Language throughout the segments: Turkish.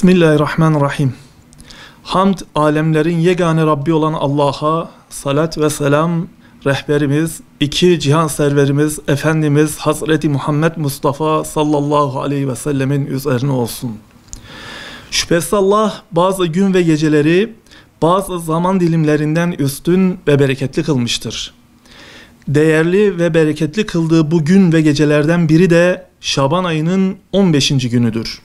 Bismillahirrahmanirrahim. Hamd, alemlerin yegane Rabbi olan Allah'a, salat ve selam, rehberimiz, iki cihan serverimiz, Efendimiz Hazreti Muhammed Mustafa sallallahu aleyhi ve sellemin üzerine olsun. Şüphesiz Allah bazı gün ve geceleri, bazı zaman dilimlerinden üstün ve bereketli kılmıştır. Değerli ve bereketli kıldığı bu gün ve gecelerden biri de Şaban ayının 15. günüdür.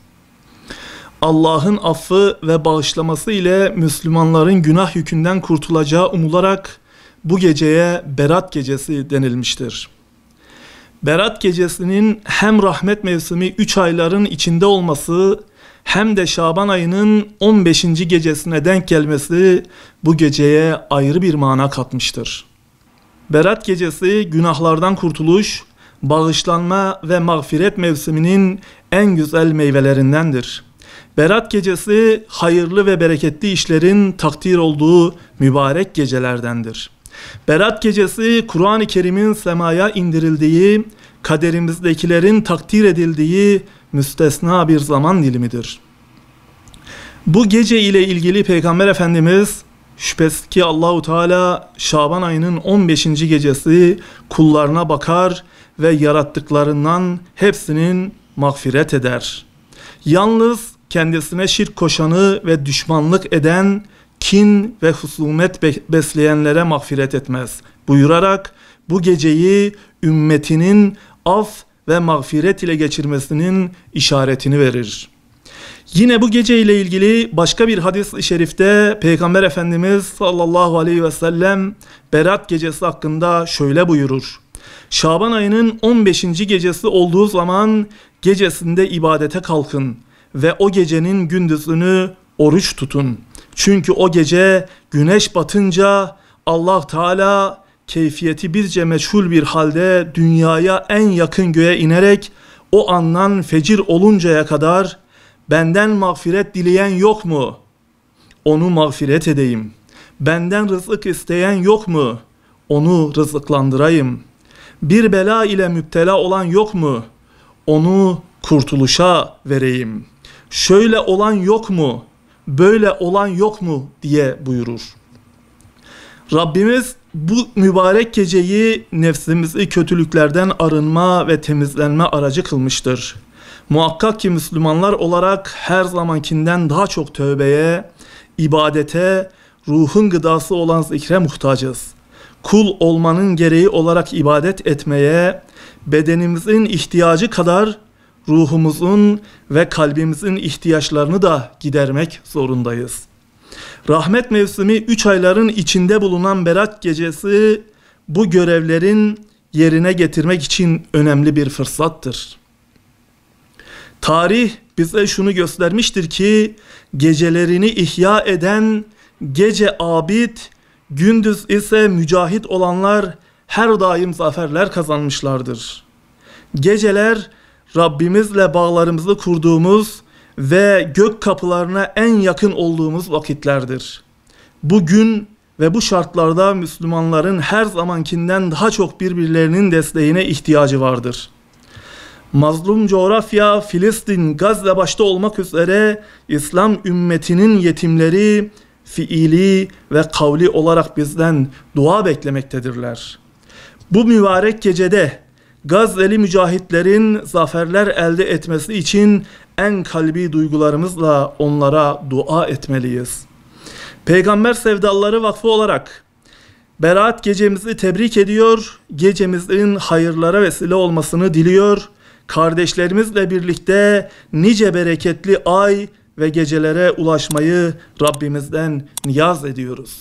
Allah'ın affı ve bağışlaması ile Müslümanların günah yükünden kurtulacağı umularak bu geceye Berat Gecesi denilmiştir. Berat Gecesi'nin hem rahmet mevsimi 3 ayların içinde olması hem de Şaban ayının 15. gecesine denk gelmesi bu geceye ayrı bir mana katmıştır. Berat Gecesi günahlardan kurtuluş, bağışlanma ve mağfiret mevsiminin en güzel meyvelerindendir. Berat Gecesi hayırlı ve bereketli işlerin takdir olduğu mübarek gecelerdendir. Berat Gecesi Kur'an-ı Kerim'in semaya indirildiği, kaderimizdekilerin takdir edildiği müstesna bir zaman dilimidir. Bu gece ile ilgili Peygamber Efendimiz şüphesiz ki Allahu Teala Şaban ayının 15. gecesi kullarına bakar ve yarattıklarından hepsinin mağfiret eder. Yalnız kendisine şirk koşanı ve düşmanlık eden, kin ve husumet besleyenlere mağfiret etmez buyurarak bu geceyi ümmetinin af ve mağfiret ile geçirmesinin işaretini verir. Yine bu gece ile ilgili başka bir hadis-i şerifte Peygamber Efendimiz sallallahu aleyhi ve sellem Berat Gecesi hakkında şöyle buyurur: Şaban ayının 15. gecesi olduğu zaman gecesinde ibadete kalkın ve o gecenin gündüzünü oruç tutun. Çünkü o gece güneş batınca Allah Teala keyfiyeti bizce meçhul bir halde dünyaya en yakın göğe inerek o andan fecir oluncaya kadar benden mağfiret dileyen yok mu? Onu mağfiret edeyim. Benden rızık isteyen yok mu? Onu rızıklandırayım. Bir bela ile müptela olan yok mu? Onu kurtuluşa vereyim. Şöyle olan yok mu? Böyle olan yok mu? diye buyurur. Rabbimiz bu mübarek geceyi nefsimizi kötülüklerden arınma ve temizlenme aracı kılmıştır. Muhakkak ki Müslümanlar olarak her zamankinden daha çok tövbeye, ibadete, ruhun gıdası olan zikre muhtacız. Kul olmanın gereği olarak ibadet etmeye, bedenimizin ihtiyacı kadar ruhumuzun ve kalbimizin ihtiyaçlarını da gidermek zorundayız. Rahmet mevsimi 3 ayların içinde bulunan Berat Gecesi bu görevlerin yerine getirmek için önemli bir fırsattır. Tarih bize şunu göstermiştir ki gecelerini ihya eden gece abid, gündüz ise mücahit olanlar her daim zaferler kazanmışlardır. Geceler Rabbimizle bağlarımızı kurduğumuz ve gök kapılarına en yakın olduğumuz vakitlerdir. Bugün ve bu şartlarda Müslümanların her zamankinden daha çok birbirlerinin desteğine ihtiyacı vardır. Mazlum coğrafya, Filistin, Gazze başta olmak üzere İslam ümmetinin yetimleri fiili ve kavli olarak bizden dua beklemektedirler. Bu mübarek gecede Gazze'li mücahitlerin zaferler elde etmesi için en kalbi duygularımızla onlara dua etmeliyiz. Peygamber Sevdalıları Vakfı olarak Berat gecemizi tebrik ediyor, gecemizin hayırlara vesile olmasını diliyor. Kardeşlerimizle birlikte nice bereketli ay ve gecelere ulaşmayı Rabbimizden niyaz ediyoruz.